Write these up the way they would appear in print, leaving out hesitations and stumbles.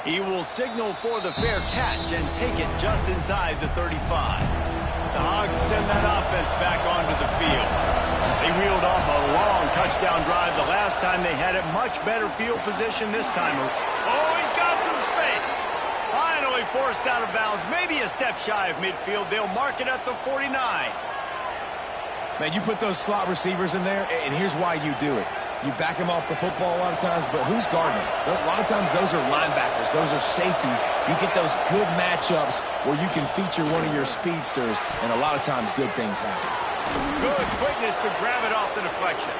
He will signal for the fair catch and take it just inside the 35. The Hogs send that offense back onto the field. They reeled off a long touchdown drive the last time they had it. Much better field position this time. Oh, he's got some space. Finally forced out of bounds. Maybe a step shy of midfield. They'll mark it at the 49. Man, you put those slot receivers in there, and here's why you do it. You back them off the football a lot of times, but who's guarding them? A lot of times those are linebackers. Those are safeties. You get those good matchups where you can feature one of your speedsters, and a lot of times good things happen. Good quickness to grab it off the deflection.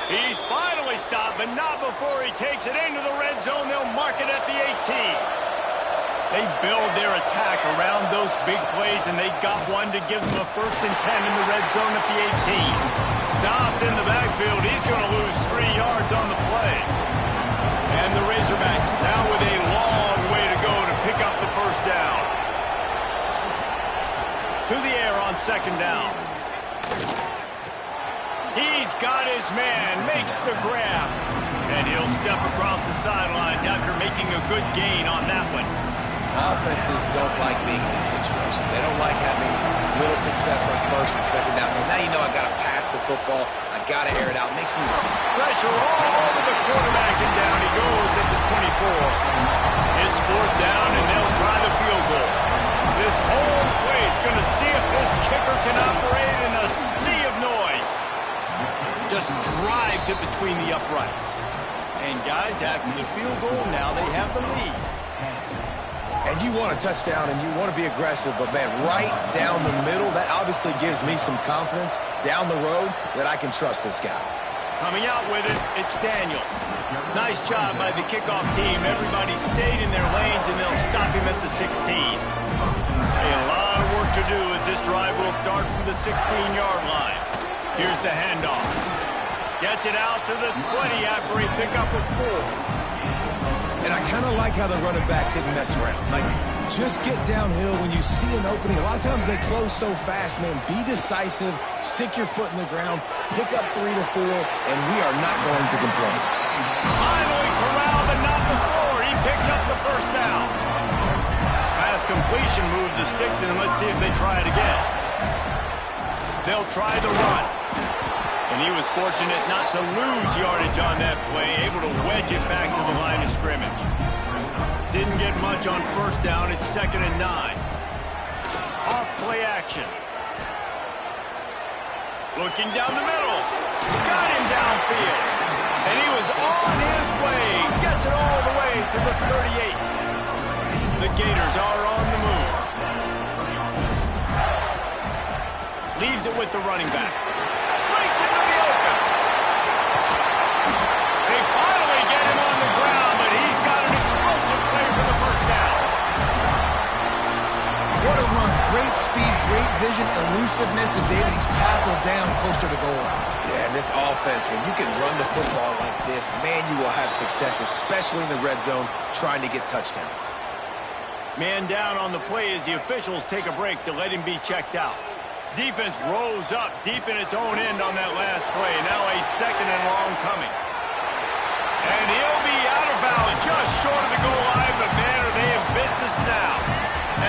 He's finally stopped, but not before he takes it into the red zone. They'll mark it at the 18. They build their attack around those big plays, and they got one to give them a 1st and 10 in the red zone at the 18. Stopped in the backfield. He's going to lose 3 yards on the play. And the Razorbacks now with a long way to go to pick up the 1st down. To the air on 2nd down. He's got his man, makes the grab. And he'll step across the sidelines after making a good gain on that one. Offenses don't like being in these situations. They don't like having little success like 1st and 2nd down, because now you know I got to pass the football. I got to air it out. It makes me pressure all over the quarterback, and down he goes at the 24. It's 4th down, and they'll try the field goal. This whole play is going to see if this kicker can operate in a sea of noise. Just drives it between the uprights. And guys, after the field goal, now they have the lead. And you want a touchdown, and you want to be aggressive, but, man, right down the middle, that obviously gives me some confidence down the road that I can trust this guy. Coming out with it, it's Daniels. Nice job by the kickoff team. Everybody stayed in their lanes, and they'll stop him at the 16. A lot of work to do as this drive will start from the 16-yard line. Here's the handoff. Gets it out to the 20 after a pickup of 4. And I kind of like how the running back didn't mess around. Like, just get downhill when you see an opening. A lot of times they close so fast, man. Be decisive, stick your foot in the ground, pick up 3 to 4, and we are not going to complain. Finally corralled, but not before. He picks up the 1st down. Pass completion moved the sticks, and let's see if they try it again. They'll try the run. And he was fortunate not to lose yardage on that play, able to wedge it back to the line of scrimmage. Didn't get much on 1st down. It's 2nd and 9. Off play action. Looking down the middle. Got him downfield. And he was on his way. Gets it all the way to the 38. The Gators are on the move. Leaves it with the running back. Breaks into the open. They finally get him on the ground, but he's got an explosive play for the 1st down. What a run. Great speed, great vision, elusiveness, and David, he's tackled down close to the goal line. Yeah, and this offense, when you can run the football like this, man, you will have success, especially in the red zone, trying to get touchdowns. Man down on the play as the officials take a break to let him be checked out. Defense rose up deep in its own end on that last play. Now a 2nd and long coming. And he'll be out of bounds just short of the goal line, but man, are they in business now.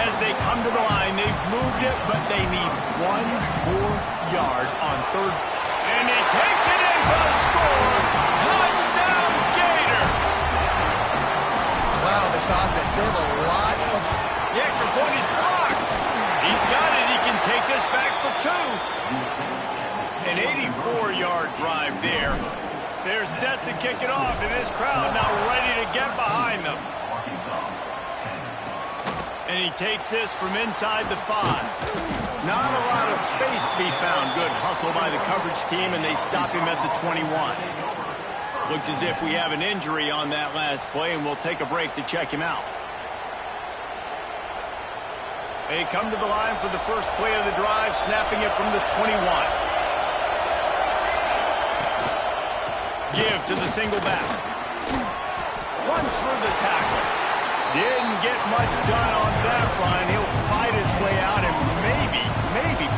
As they come to the line, they've moved it, but they need 1 more yard on 3rd. And he takes it in for the score. Touchdown, Gator! Wow, this offense, they have a lot of... The extra point is blocked. He's got it. He can take this back for 2. An 84-yard drive there. They're set to kick it off, and this crowd now ready to get behind them. And he takes this from inside the 5. Not a lot of space to be found. Good hustle by the coverage team, and they stop him at the 21. Looks as if we have an injury on that last play, and we'll take a break to check him out. They come to the line for the first play of the drive, snapping it from the 21. Give to the single back. Runs through the tackle. Didn't get much done on that run. He'll fight his way out and maybe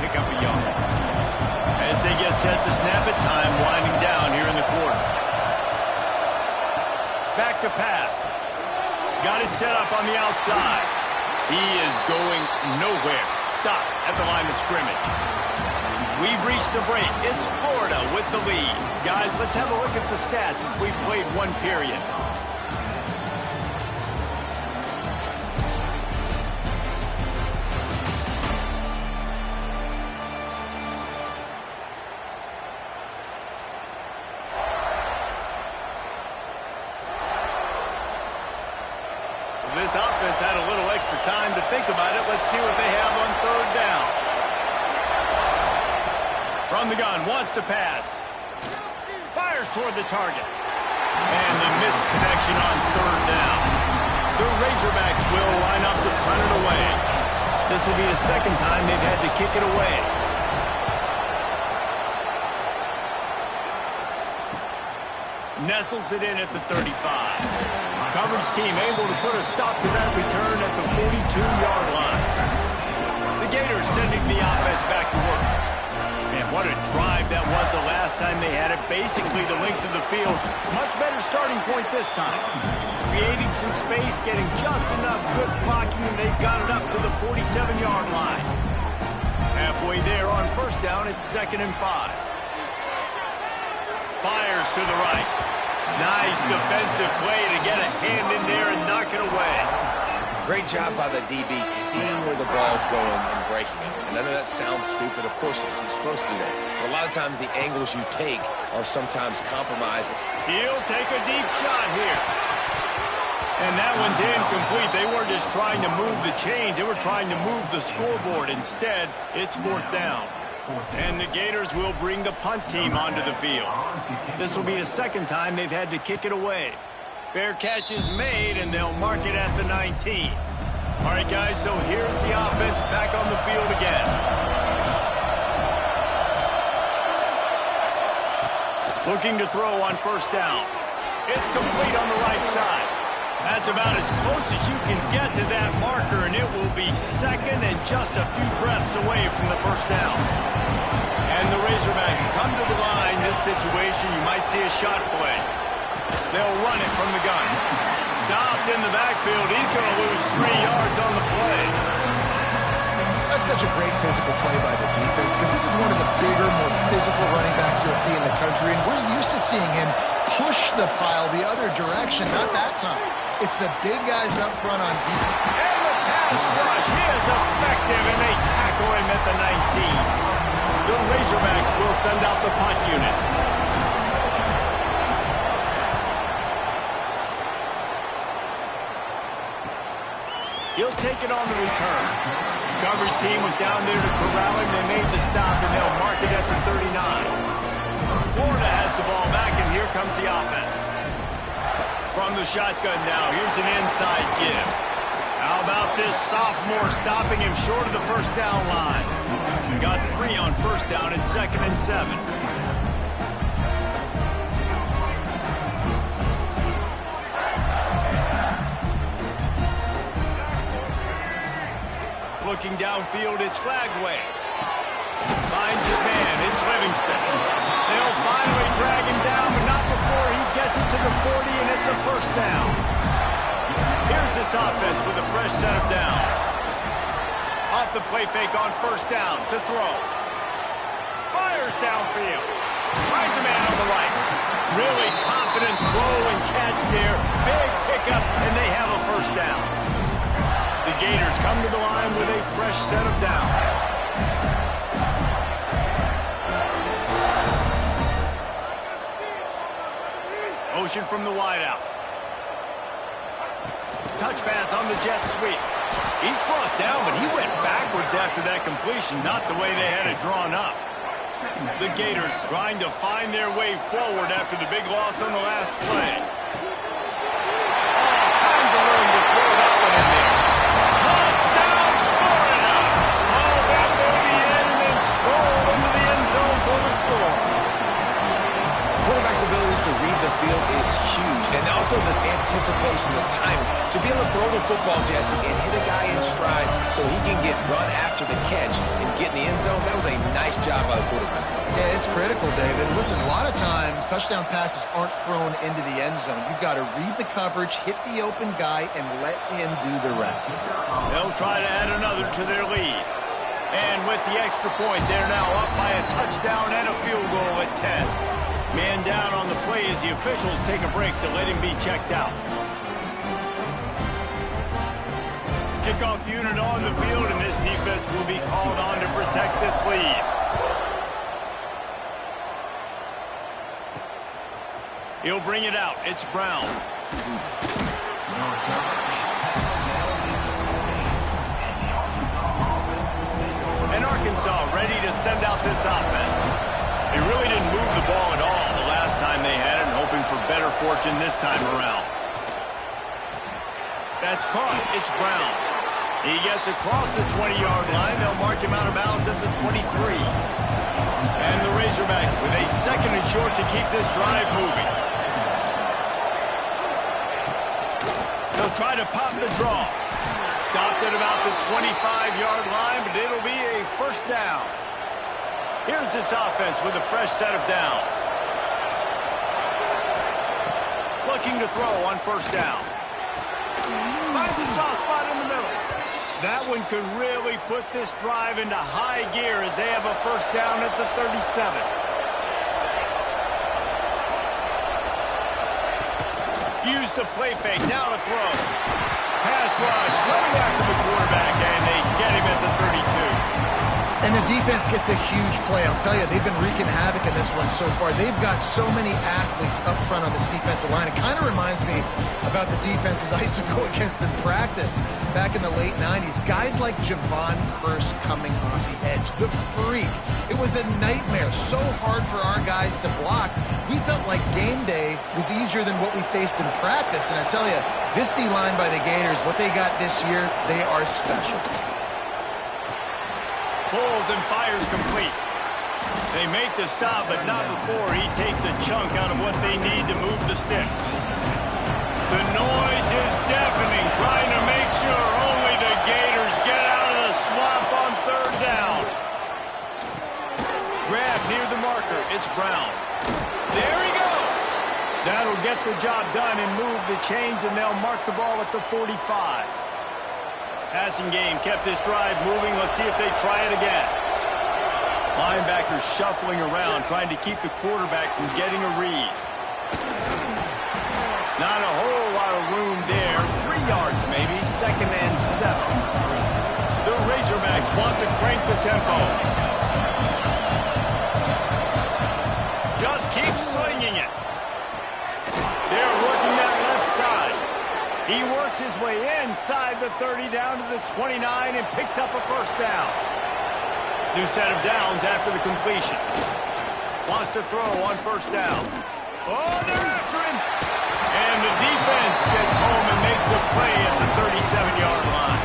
pick up a yard. As they get set to snap it, time winding down here in the quarter. Back to pass. Got it set up on the outside. He is going nowhere. Stop at the line of scrimmage. We've reached the break. It's Florida with the lead. Guys, let's have a look at the stats as we've played one period. This offense had a little extra time to think about it. Let's see what they have on third down. From the gun, wants to pass. Fires toward the target. And the missed connection on third down. The Razorbacks will line up to punt it away. This will be the second time they've had to kick it away. Nestles it in at the 35. Coverage team able to put a stop to that return at the 42-yard line. The Gators sending the offense back to work. Man, what a drive that was the last time they had it. Basically the length of the field. Much better starting point this time. Creating some space, getting just enough good blocking, and they've got it up to the 47-yard line. Halfway there on first down, it's 2nd and 5. Fires to the right. Nice defensive play to get a hand in there and knock it away. Great job by the DB seeing where the ball's going and breaking it. And I know that sounds stupid. Of course it is. He's supposed to do that. But a lot of times the angles you take are sometimes compromised. He'll take a deep shot here. And that one's incomplete. They weren't just trying to move the chains. They were trying to move the scoreboard. Instead, it's 4th down. And the Gators will bring the punt team onto the field. This will be the second time they've had to kick it away. Fair catch is made, and they'll mark it at the 19. All right, guys, so here's the offense back on the field again. Looking to throw on first down. It's complete on the right side. That's about as close as you can get to that marker, and it will be second and just a few breaths away from the first down. And the Razorbacks come to the line. This situation, you might see a shot play. They'll run it from the gun. Stopped in the backfield. He's going to lose 3 yards on the play. That's such a great physical play by the defense because this is one of the bigger, more physical running backs you'll see in the country, and we're used to seeing him push the pile the other direction. Not that time. It's the big guys up front on defense. And the pass rush. He is effective, and they tackle him at the 19. The Razorbacks will send out the punt unit. He'll take it on the return. Coverage team was down there to corral him. They made the stop, and they'll mark it at the 39. Florida has the ball back, and here comes the offense. From the shotgun now, here's an inside give. How about this sophomore stopping him short of the first down line? Got 3 on first down and 2nd and 7. Looking downfield, it's Flagway. Finds his man, it's Livingston. They'll finally drag him down, but not before he gets it to the 40, and it's a first down. Here's this offense with a fresh set of downs. Off the play fake on first down to throw. Fires downfield. Finds a man on the right. Really confident throw and catch there. Big pickup, and they have a first down. The Gators come to the line with a fresh set of downs. Motion from the wideout. Touch pass on the jet sweep. He's brought down, but he went backwards after that completion, not the way they had it drawn up. The Gators trying to find their way forward after the big loss on the last play. All kinds of room to throw that one in there. Touchdown, Florida! All that baby in and then stroll into the end zone for the score. Quarterback's abilities to read the field is huge, and also the anticipation, the timing. To be able to throw the football, Jesse, and hit a guy in stride so he can get run after the catch and get in the end zone, that was a nice job by the quarterback. Yeah, it's critical, David. Listen, a lot of times touchdown passes aren't thrown into the end zone. You've got to read the coverage, hit the open guy, and let him do the rest. They'll try to add another to their lead. And with the extra point, they're now up by a touchdown and a field goal at 10. Man down on the play as the officials take a break to let him be checked out. Kickoff unit on the field, and this defense will be called on to protect this lead. He'll bring it out. It's Brown. And Arkansas ready to send out this offense. They really didn't move the ball at all the last time they had it, and hoping for better fortune this time around. That's caught. It's Brown. He gets across the 20-yard line. They'll mark him out of bounds at the 23. And the Razorbacks with a second and short to keep this drive moving. They'll try to pop the draw. Stopped at about the 25-yard line, but it'll be a first down. Here's this offense with a fresh set of downs. Looking to throw on first down. Finds a soft spot in the middle. That one could really put this drive into high gear as they have a first down at the 37. Use the play fake, now to throw. Pass rush, coming after the quarterback, and they get him at the 32. And the defense gets a huge play. I'll tell you, they've been wreaking havoc in this one so far. They've got so many athletes up front on this defensive line. It kind of reminds me about the defenses I used to go against in practice back in the late 90s. Guys like Javon Curse coming off the edge. The freak. It was a nightmare. So hard for our guys to block. We felt like game day was easier than what we faced in practice. And I tell you, this D-line by the Gators, what they got this year, they are special. Pulls and fires complete. They make the stop, but not before he takes a chunk out of what they need to move the sticks. The noise is deafening, trying to make sure only the Gators get out of the swamp on third down. Grab near the marker. It's Brown. There he goes. That'll get the job done and move the chains, and they'll mark the ball at the 45. Passing game kept this drive moving. Let's see if they try it again. Linebackers shuffling around, trying to keep the quarterback from getting a read. Not a whole lot of room there. 3 yards maybe, second and 7. The Razorbacks want to crank the tempo. Just keep swinging it. They're working that left side. He works his way inside the 30 down to the 29 and picks up a first down. New set of downs after the completion. Wants to throw on first down. Oh, they're after him. And the defense gets home and makes a play at the 37-yard line.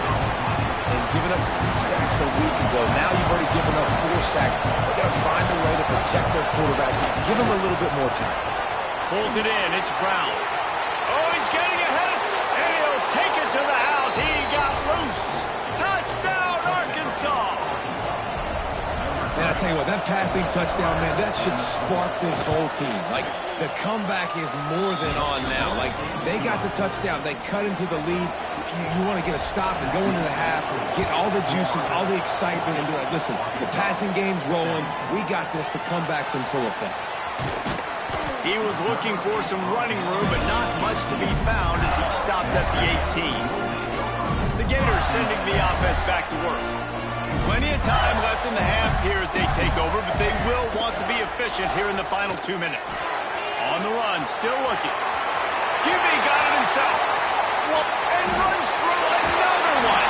And giving up 3 sacks a week ago. Now you've already given up 4 sacks. They're going to find a way to protect their quarterback. Give him a little bit more time. Pulls it in. It's Brown. Oh, he's getting ahead of... And he'll take it to the house. He got loose. Touchdown, Arkansas. Man, I tell you what, that passing touchdown, man, that should spark this whole team. Like, the comeback is more than on now. Like, they got the touchdown. They cut into the lead. You want to get a stop and go into the half, get all the juices, all the excitement, and be like, listen, the passing game's rolling. We got this. The comeback's in full effect. He was looking for some running room, but not much to be found as he stopped at the 18. The Gators sending the offense back to work. Plenty of time left in the half here as they take over, but they will want to be efficient here in the final 2 minutes. On the run, still looking. QB got it himself. And runs through another one.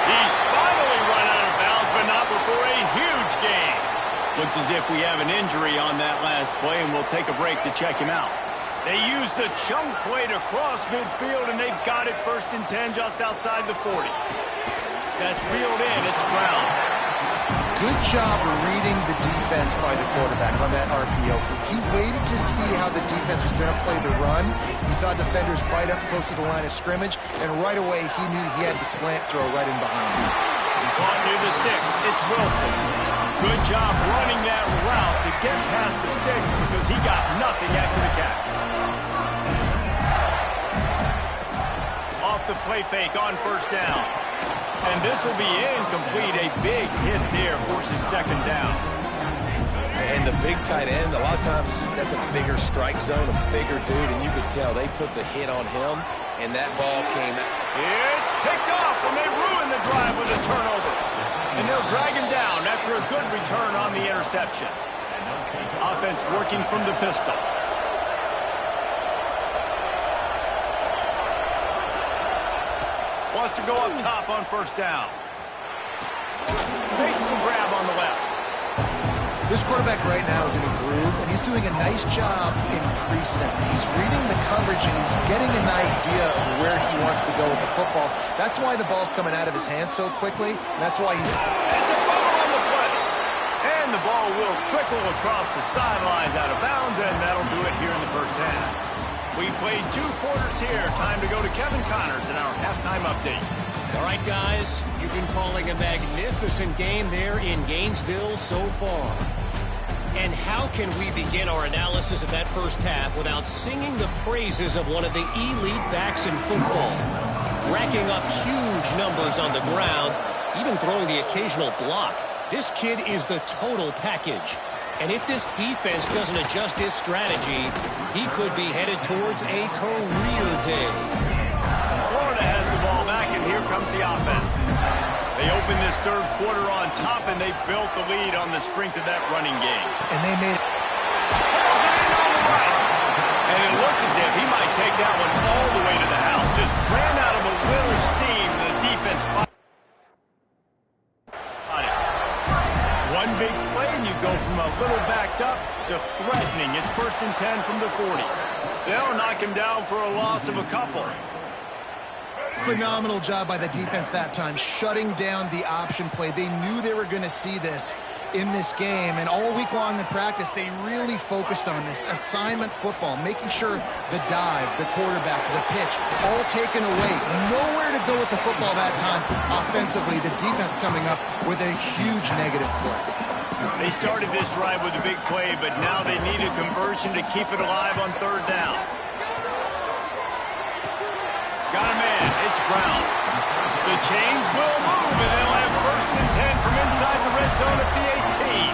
He's finally run out of bounds, but not before a huge gain. Looks as if we have an injury on that last play, and we'll take a break to check him out. They used the chunk play to cross midfield, and they've got it 1st and 10 just outside the 40. That's reeled in. It's Brown. Good job reading the defense by the quarterback on that RPO. He waited to see how the defense was going to play the run. He saw defenders bite up close to the line of scrimmage, and right away he knew he had the slant throw right in behind him. Caught near the sticks. It's Wilson. Good job running that route to get past the sticks because he got nothing after the catch. Off the play fake on first down. And this will be incomplete. A big hit there forces second down. And the big tight end, a lot of times that's a bigger strike zone, a bigger dude, and you could tell they put the hit on him, and that ball came out. It's picked off, and they ruin the drive with a turnover. And they'll drag him down after a good return on the interception. Offense working from the pistol. Wants to go up top on first down. Makes the grab on the left. This quarterback right now is in a groove, and he's doing a nice job in pre-snap. He's reading the coverage, and he's getting an idea of where he wants to go with the football. That's why the ball's coming out of his hands so quickly, and that's why he's... It's a fumble on the play. And the ball will trickle across the sidelines out of bounds, and that'll do it here in the first half. We played 2 quarters here. Time to go to Kevin Connors in our halftime update. All right, guys, you've been calling a magnificent game there in Gainesville so far. And how can we begin our analysis of that first half without singing the praises of one of the elite backs in football? Racking up huge numbers on the ground, even throwing the occasional block. This kid is the total package. And if this defense doesn't adjust its strategy, he could be headed towards a career day. Florida has the ball back, and here comes the offense. They opened this third quarter on top, and they built the lead on the strength of that running game. And they made it. And it looked as if he might take that one all the way to the house. Just ran out of a little steam, and the defense on it. One big play, and you go from a little backed up to threatening. It's 1st and 10 from the 40. They'll knock him down for a loss of a couple. Phenomenal job by the defense that time, shutting down the option play. They knew they were going to see this in this game, and all week long in practice, they really focused on this assignment football, making sure the dive, the quarterback, the pitch, all taken away. Nowhere to go with the football that time offensively. The defense coming up with a huge negative play. They started this drive with a big play, but now they need a conversion to keep it alive on third down. Got a man. It's Brown. The chains will move, and they'll have 1st and 10 from inside the red zone at the 18.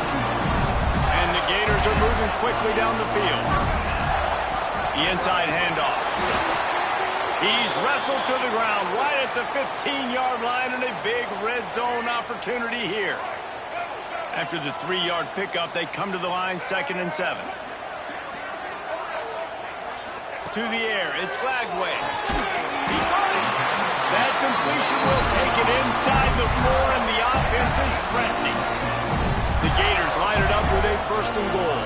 And the Gators are moving quickly down the field. The inside handoff. He's wrestled to the ground right at the 15-yard line, and a big red zone opportunity here. After the 3-yard pickup, they come to the line, 2nd and 7. To the air, it's Glagway. He got it. That completion will take it inside the 4, and the offense is threatening. The Gators line it up with a 1st and goal.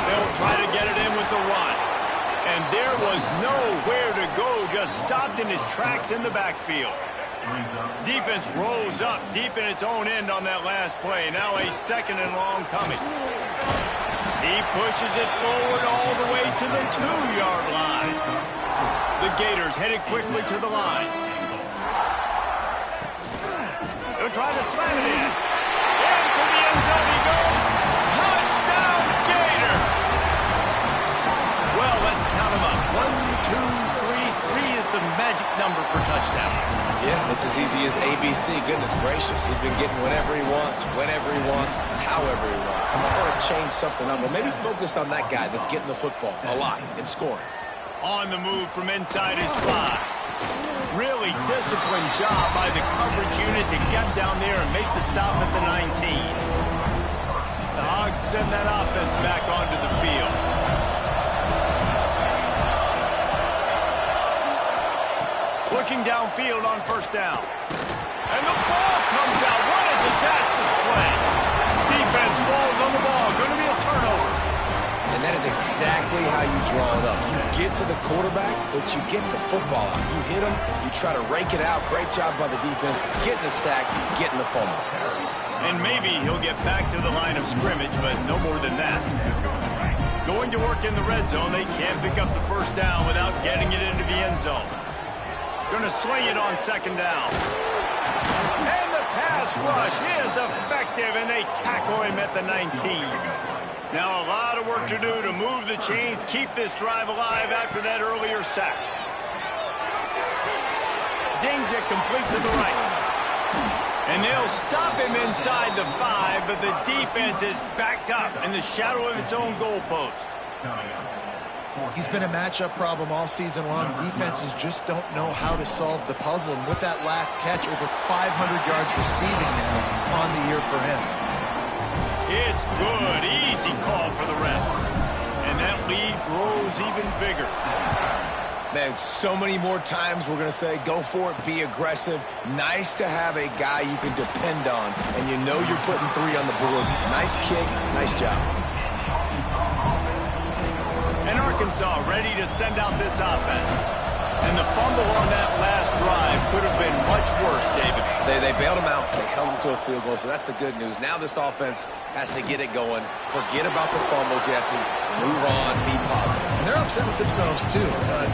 They'll try to get it in with the run. And there was nowhere to go, just stopped in his tracks in the backfield. Defense rolls up deep in its own end on that last play. Now a 2nd and long coming. He pushes it forward all the way to the 2-yard line. The Gators headed quickly to the line. They'll try to slam it in. Into the end zone he goes. Touchdown, Gator! Well, let's count them up. 1, 2, 3. 3 is the magic number for touchdown. Yeah, it's as easy as ABC. Goodness gracious. He's been getting whatever he wants, whenever he wants, however he wants. I might want to change something up, or maybe focus on that guy that's getting the football a lot and scoring. On the move from inside his 5. Really disciplined job by the coverage unit to get down there and make the stop at the 19. The Hogs send that offense back onto the field. Looking downfield on first down. And the ball comes out. What a disastrous play. Defense falls on the ball. Going to be a turnover. And that is exactly how you draw it up. You get to the quarterback, but you get the football out. You hit him, you try to rake it out. Great job by the defense. Getting the sack, getting the fumble. And maybe he'll get back to the line of scrimmage, but no more than that. Going to work in the red zone, they can't pick up the first down without getting it into the end zone. Going to swing it on 2nd down. This rush is effective, and they tackle him at the 19. Now a lot of work to do to move the chains, keep this drive alive after that earlier sack. Zings it complete to the right. And they'll stop him inside the 5, but the defense is backed up in the shadow of its own goalpost. He's been a matchup problem all season long. Defenses just don't know how to solve the puzzle. And with that last catch, over 500 yards receiving now on the year for him. It's good. Easy call for the ref. And that lead grows even bigger. Man, so many more times we're going to say, go for it, be aggressive. Nice to have a guy you can depend on, and you know you're putting 3 on the board. Nice kick, nice job. And Arkansas ready to send out this offense. And the fumble on that last drive could have been much worse, David. They bailed him out. They held him to a field goal, so that's the good news. Now this offense has to get it going. Forget about the fumble, Jesse. Move on, be positive. And they're upset with themselves, too.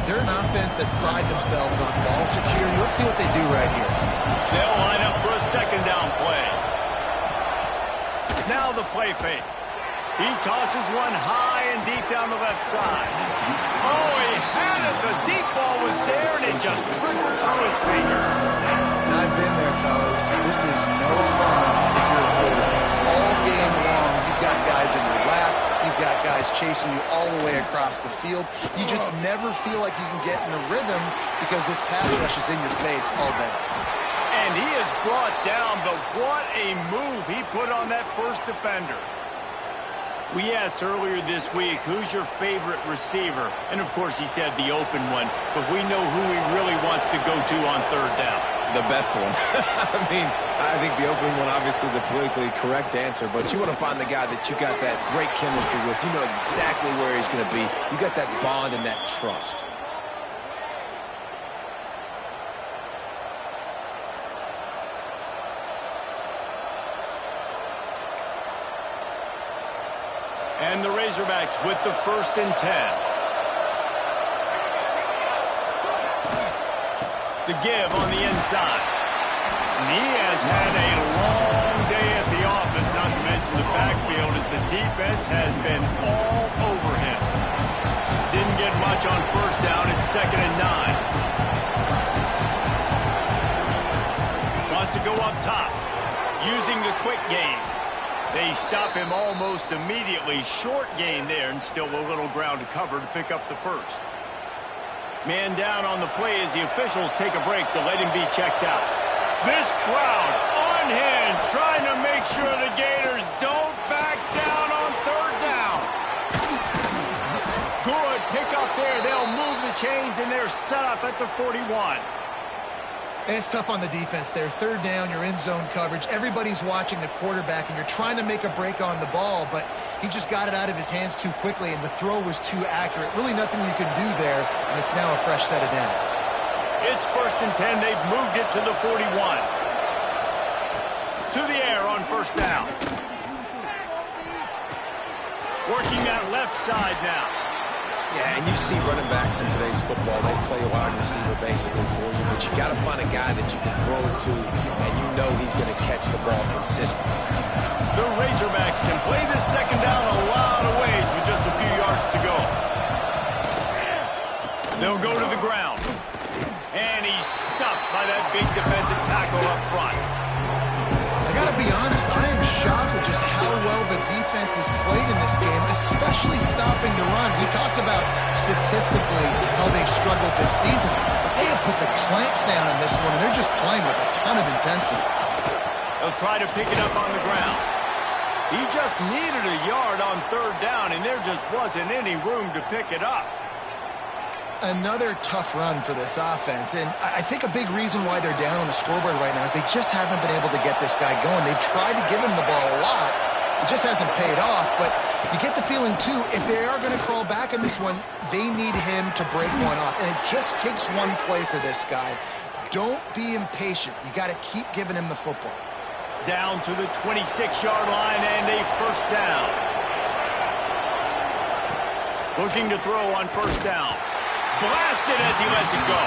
They're an offense that pride themselves on ball security. Let's see what they do right here. They'll line up for a second down play. Now the play fake. He tosses one high and deep down the left side. Oh, he had it. The deep ball was there, and it just trickled through his fingers. And I've been there, fellas. This is no fun if you're a quarterback. All game long, you've got guys in your lap. You've got guys chasing you all the way across the field. You just never feel like you can get in a rhythm because this pass rush is in your face all day. And he is brought down, but what a move he put on that first defender. We asked earlier this week, who's your favorite receiver? And, of course, he said the open one, but we know who he really wants to go to on third down. The best one. I mean, I think the open one, obviously the politically correct answer, but you want to find the guy that you got that great chemistry with. You know exactly where he's going to be. You got that bond and that trust. And the Razorbacks with the 1st and 10. The give on the inside. And he has had a long day at the office, not to mention the backfield, as the defense has been all over him. Didn't get much on first down. It's 2nd and 9. Wants to go up top, using the quick game. They stop him almost immediately. Short gain there, and still a little ground to cover to pick up the 1st. Man down on the play as the officials take a break to let him be checked out. This crowd unhinged, trying to make sure the Gators don't back down on third down. Good pick up there. They'll move the chains, and they're set up at the 41. And it's tough on the defense there. Third down, you're in zone coverage. Everybody's watching the quarterback, and you're trying to make a break on the ball, but he just got it out of his hands too quickly, and the throw was too accurate. Really nothing you can do there, and it's now a fresh set of downs. It's 1st and 10. They've moved it to the 41. To the air on first down. Working that left side now. Yeah, and you see running backs in today's football, they play a wide receiver basically for you, but you got to find a guy that you can throw it to, and you know he's going to catch the ball consistently. The Razorbacks can play this second down a lot of ways with just a few yards to go. They'll go to the ground. And he's stuffed by that big defensive tackle up front. I got to be honest, I am shocked at just how well the defense has played in this game, especially stopping the run. We talked about statistically how they've struggled this season, but they have put the clamps down in this one, and they're just playing with a ton of intensity. They'll try to pick it up on the ground. He just needed a yard on third down, and there just wasn't any room to pick it up. Another tough run for this offense, and I think a big reason why they're down on the scoreboard right now is they just haven't been able to get this guy going. They've tried to give him the ball a lot. It just hasn't paid off, but you get the feeling, too, if they are going to crawl back in this one, they need him to break one off, and it just takes one play for this guy. Don't be impatient. You got to keep giving him the football. Down to the 26-yard line and a first down. Looking to throw on first down. blasted as he lets it go.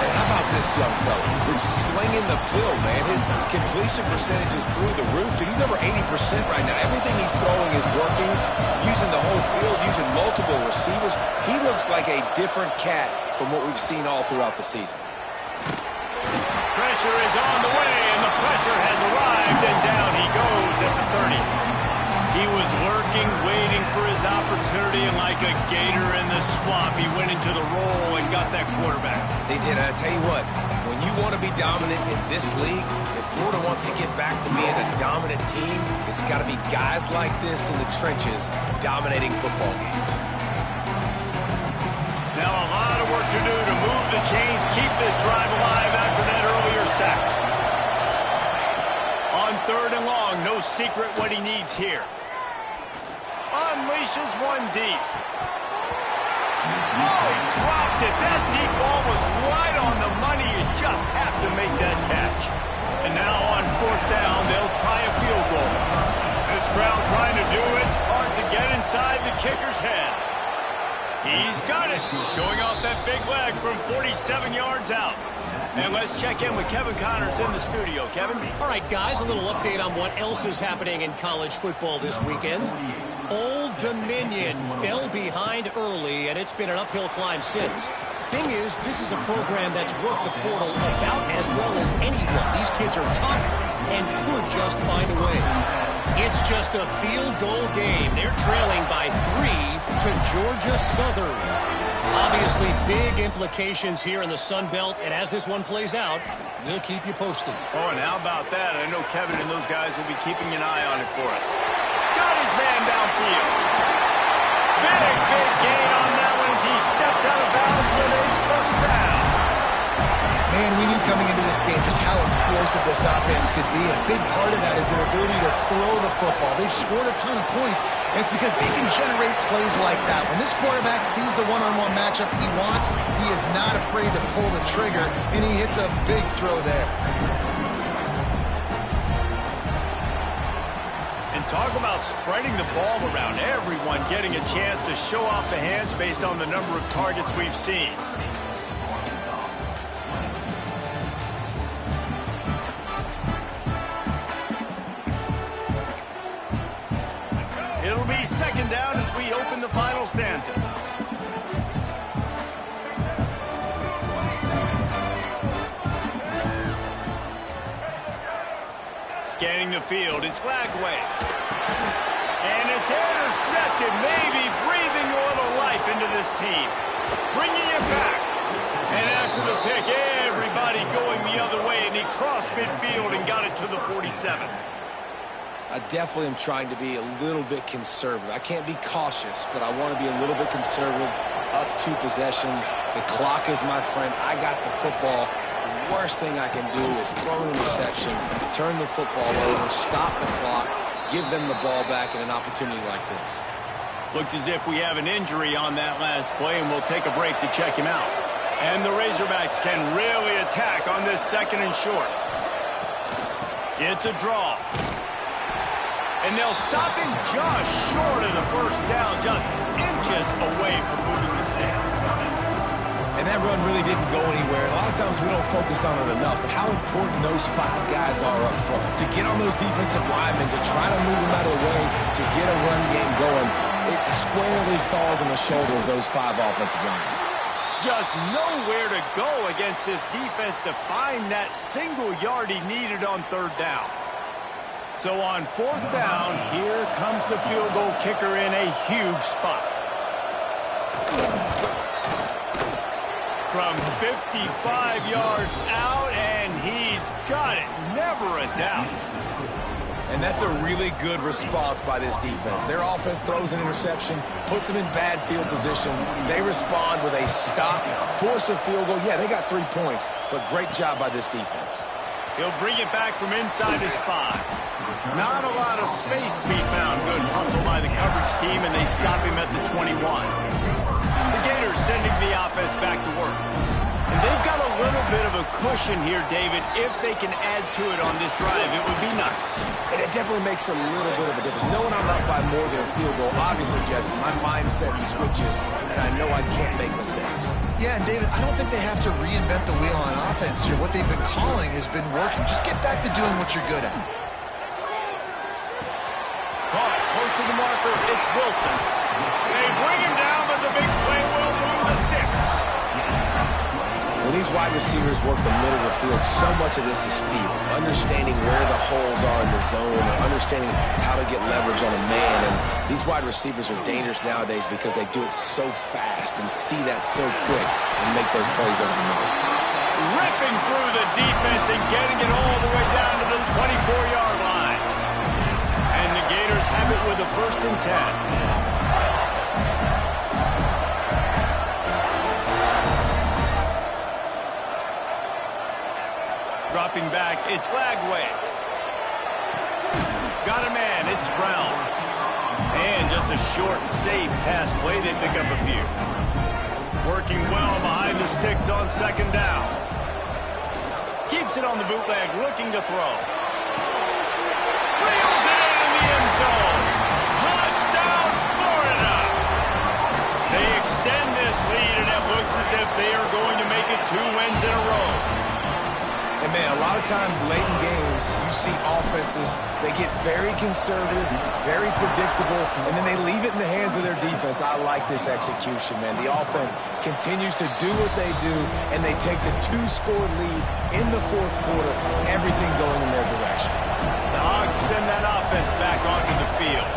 Hey, how about this young fella? He's slinging the pill, man. His completion percentage is through the roof. Dude, he's over 80% right now. Everything he's throwing is working, using the whole field, using multiple receivers. He looks like a different cat from what we've seen all throughout the season. Pressure is on the way, and the pressure has arrived, and down he goes at the 30. He was lurking, waiting for his opportunity, and like a gator in the swamp, he went into the roll and got that quarterback. They did, and I tell you what, when you want to be dominant in this league, if Florida wants to get back to being a dominant team, it's got to be guys like this in the trenches dominating football games. Now a lot of work to do to move the chains, keep this drive alive after that earlier sack. On 3rd and long, no secret what he needs here. Unleashes one deep. Oh, he dropped it. That deep ball was right on the money. You just have to make that catch. And now on 4th down, they'll try a field goal. This crowd trying to do its part to get inside the kicker's head. He's got it, showing off that big leg from 47 yards out. And let's check in with Kevin Connors in the studio. Kevin? All right, guys, a little update on what else is happening in college football this weekend. Old Dominion fell behind early, and it's been an uphill climb since. Thing is, this is a program that's worked the portal about as well as anyone. These kids are tough and could just find a way. It's just a field goal game. They're trailing by 3 to Georgia Southern. Obviously, big implications here in the Sun Belt, and as this one plays out, we'll keep you posted. Oh, and how about that? I know Kevin and those guys will be keeping an eye on it for us. Got his man downfield. Big gain on that one as he steps out of bounds with a first down. Man, we knew coming into this game just how explosive this offense could be, and a big part of that is their ability to throw the football. They've scored a ton of points, and it's because they can generate plays like that. When this quarterback sees the one-on-one matchup he wants, he is not afraid to pull the trigger, and he hits a big throw there. And talk about spreading the ball around, everyone getting a chance to show off the hands based on the number of targets we've seen. It'll be 2nd down as we open the final stanza. Scanning the field, it's Lagway. And it's intercepted, maybe breathing a little life into this team. Bringing it back. And after the pick, everybody going the other way, and he crossed midfield and got it to the 47. I definitely am trying to be a little bit conservative. I can't be cautious, but I want to be a little bit conservative. Up 2 possessions. The clock is my friend. I got the football. The worst thing I can do is throw an interception, turn the football over, stop the clock, give them the ball back in an opportunity like this. Looks as if we have an injury on that last play, and we'll take a break to check him out. And the Razorbacks can really attack on this 2nd and short. It's a draw. And they'll stop him just short of the first down, just inches away from moving the sticks. And that run really didn't go anywhere. A lot of times we don't focus on it enough, but how important those 5 guys are up front. To get on those defensive linemen, to try to move them out of the way, to get a run game going, it squarely falls on the shoulder of those 5 offensive linemen. Just nowhere to go against this defense to find that single yard he needed on 3rd down. So on 4th down, here comes the field goal kicker in a huge spot. From 55 yards out, and he's got it. Never a doubt. And that's a really good response by this defense. Their offense throws an interception, puts them in bad field position. They respond with a stop, force a field goal. Yeah, they got 3 points, but great job by this defense. He'll bring it back from inside his 5. Not a lot of space to be found. Good hustle by the coverage team, and they stop him at the 21. The Gators sending the offense back to work. And they've got a little bit of a cushion here, David. If they can add to it on this drive, it would be nice. And it definitely makes a little bit of a difference. Knowing I'm up by more than a field goal, obviously, Jesse, my mindset switches, and I know I can't make mistakes. Yeah, and David, I don't think they have to reinvent the wheel on offense here. What they've been calling has been working. Just get back to doing what you're good at. Caught close to the marker. It's Wilson. They bring him down, but the big play will move the sticks. When these wide receivers work the middle of the field, so much of this is feel. Understanding where the holes are in the zone, or understanding how to get leverage on a man. And these wide receivers are dangerous nowadays because they do it so fast and see that so quick and make those plays over the middle. Ripping through the defense and getting it all the way down to the 24-yard line. And the Gators have it with a 1st and 10. Dropping back, it's Lagway. Got a man, it's Brown. And just a short, safe pass play, they pick up a few. Working well behind the sticks on 2nd down. Keeps it on the bootleg, looking to throw. Reels it in the end zone. Touchdown, Florida. They extend this lead, and it looks as if they are going to make it 2 wins in a row. And, man, a lot of times late in games, you see offenses, they get very conservative, very predictable, and then they leave it in the hands of their defense. I like this execution, man. The offense continues to do what they do, and they take the 2-score lead in the 4th quarter, everything going in their direction. The Hogs send that offense back onto the field.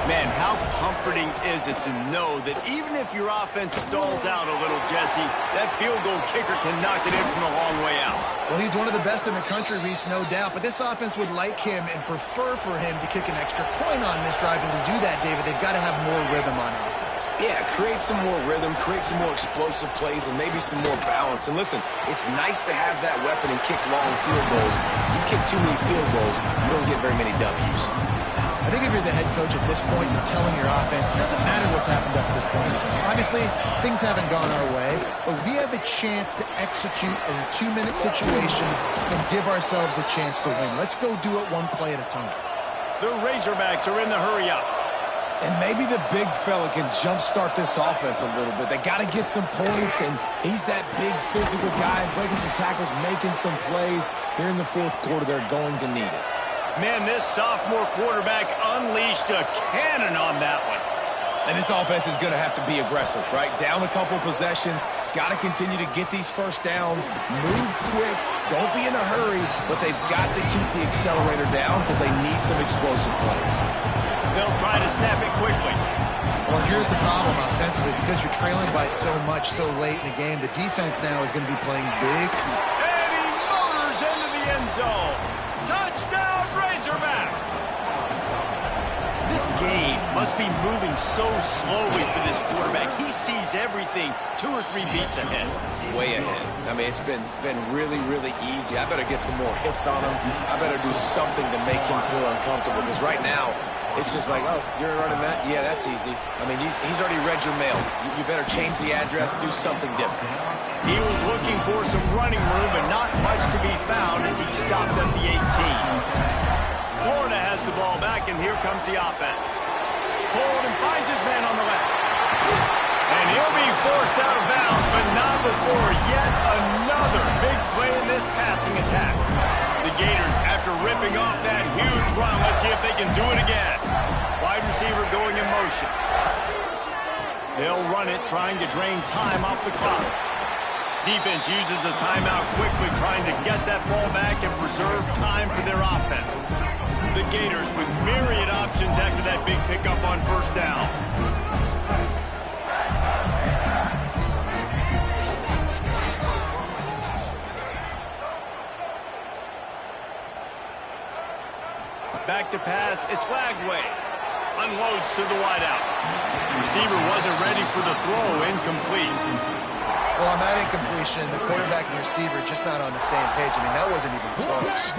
Man, how comforting is it to know that even if your offense stalls out a little, Jesse, that field goal kicker can knock it in from a long way out. Well, he's one of the best in the country, Reese, no doubt. But this offense would like him and prefer for him to kick an extra point on this drive. And to do that, David, they've got to have more rhythm on offense. Yeah, create some more rhythm, create some more explosive plays, and maybe some more balance. And listen, it's nice to have that weapon and kick long field goals. You kick too many field goals, you don't get very many W's. I think if you're the head coach at this point, you're telling your offense, it doesn't matter what's happened up to this point. Obviously, things haven't gone our way, but we have a chance to execute in a 2-minute situation and give ourselves a chance to win. Let's go do it one play at a time. The Razorbacks are in the hurry-up. And maybe the big fella can jumpstart this offense a little bit. They got to get some points, and he's that big physical guy, breaking some tackles, making some plays. Here in the 4th quarter, they're going to need it. Man, this sophomore quarterback unleashed a cannon on that one. And this offense is going to have to be aggressive, right? Down a couple possessions, got to continue to get these 1st downs, move quick, don't be in a hurry, but they've got to keep the accelerator down because they need some explosive plays. They'll try to snap it quickly. Well, here's the problem offensively. Because you're trailing by so much so late in the game, the defense now is going to be playing big. And he motors into the end zone. Touchdown, Razorbacks! This game must be moving so slowly for this quarterback. He sees everything 2 or 3 beats ahead. Way ahead. I mean, it's been really, really easy. I better get some more hits on him. I better do something to make him feel uncomfortable because right now, it's just like, oh, you're running that? Yeah, that's easy. I mean, he's already read your mail. You better change the address, do something different. He was looking for some running room, but not much to be found as he stopped at the 18. Florida has the ball back, and here comes the offense. Holden finds his man on the left. And he'll be forced out of bounds, but not before yet another big play in this passing attack. The Gators, after ripping off that huge run, let's see if they can do it again. Wide receiver going in motion. They'll run it, trying to drain time off the clock. Defense uses a timeout quickly, trying to get that ball back and preserve time for their offense. The Gators with myriad options after that big pickup on 1st down. Back to pass, it's Lagway. Unloads to the wideout. Receiver wasn't ready for the throw, incomplete. Well, on that incompletion, the quarterback and receiver just not on the same page. I mean, that wasn't even close.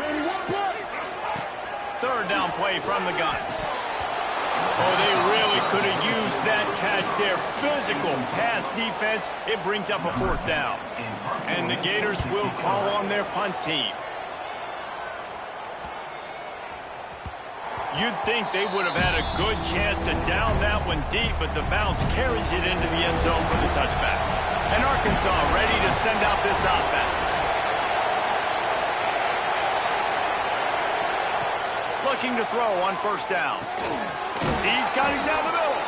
3rd down play from the gun. Oh, they really could have used that catch their physical pass defense. It brings up a 4th down. And the Gators will call on their punt team. You'd think they would have had a good chance to down that one deep, but the bounce carries it into the end zone for the touchback. And Arkansas ready to send out this offense. Looking to throw on 1st down. He's got it down the middle.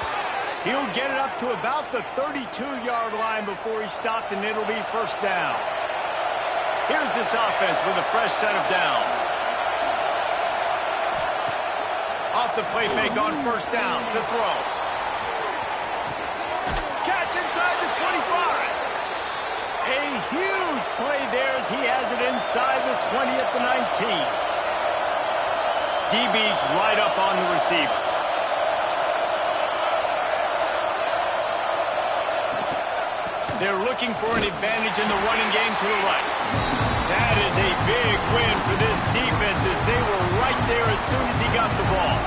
He'll get it up to about the 32-yard line before he's stopped, and it'll be 1st down. Here's this offense with a fresh set of downs. Off the play fake on 1st down to throw. Catch inside the 25. A huge play there as he has it inside the 20 at the 19. DB's right up on the receivers. They're looking for an advantage in the running game to the right. That is a big win for this defense as they were right there as soon as he got the ball.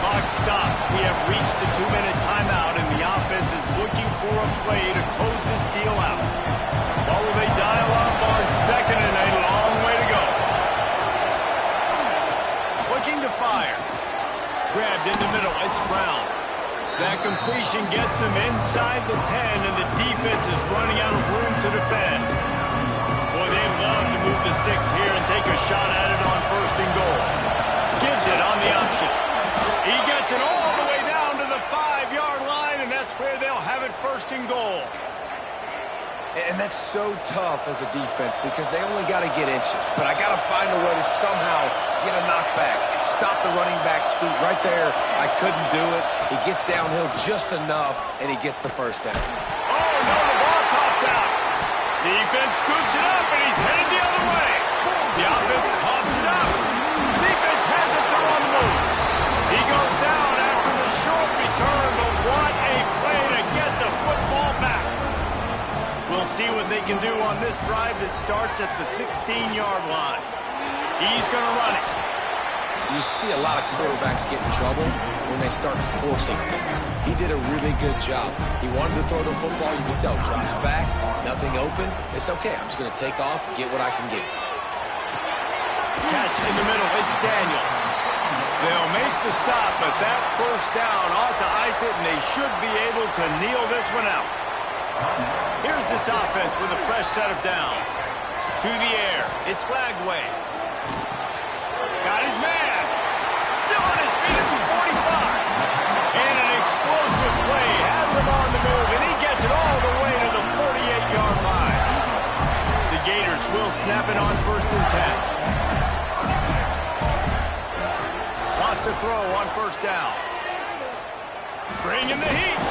Clock stops. We have reached the 2-minute timeout, and the offense is looking for a play to close this deal out. What will they dial up on 2nd and a long way to go? Looking to fire. Grabbed in the middle. It's Brown. That completion gets them inside the 10, and the defense is running out of room to defend. Boy, they love to move the sticks here and take a shot at it on 1st and goal. Gives it on the option. He gets it all the way down to the 5-yard line, and that's where they'll have it 1st and goal. And that's so tough as a defense because they only got to get inches. But I got to find a way to somehow get a knockback, stop the running back's feet right there. I couldn't do it. He gets downhill just enough, and he gets the 1st down. Oh, no, the ball popped out. Defense scoops it up, and he's headed the other way. The offense coughs it up. Defense has it through on the move. He goes down after the short return, but what a play to get the football back. We'll see what they can do on this drive that starts at the 16-yard line. He's going to run it. You see a lot of quarterbacks get in trouble when they start forcing things. He did a really good job. He wanted to throw the football. You can tell. Drops back, nothing open. It's okay. I'm just going to take off, get what I can get. Catch in the middle. It's Daniels. They'll make the stop, but that 1st down ought to ice it, and they should be able to kneel this one out. Here's this offense with a fresh set of downs. To the air. It's Lagway. Got his man. Still on his feet at the 45. And an explosive play has him on the move, and he gets it all the way to the 48-yard line. The Gators will snap it on 1st and 10. Lost a throw on 1st down. Bringing the heat.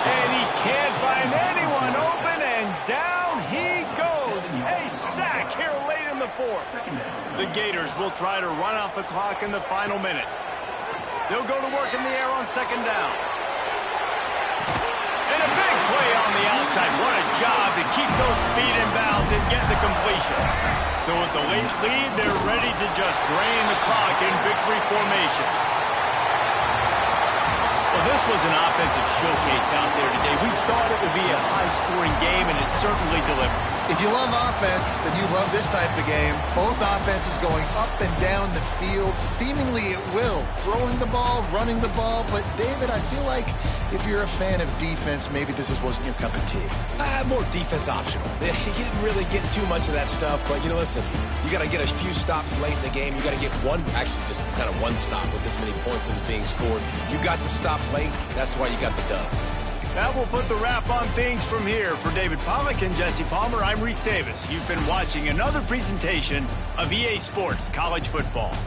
And he can't find anyone open, and down he goes. A sack here late in the 4th. The Gators will try to run off the clock in the final minute. They'll go to work in the air on 2nd down. And a big play on the outside. What a job to keep those feet in bounds and get the completion. So with the late lead, they're ready to just drain the clock in victory formation. Well, this was an offensive showcase out there today. We thought it would be a high-scoring game, and it certainly delivered. If you love offense, then you love this type of game. Both offenses going up and down the field, seemingly at will. Throwing the ball, running the ball. But, David, I feel like if you're a fan of defense, maybe this wasn't your cup of tea. More defense optional. He didn't really get too much of that stuff. But, listen, you got to get a few stops late in the game. You got to get just kind of one stop with this many points that was being scored. You got to stop late. That's why you got the dub. That will put the wrap on things from here. For David Pollack and Jesse Palmer, I'm Reese Davis. You've been watching another presentation of EA Sports College Football.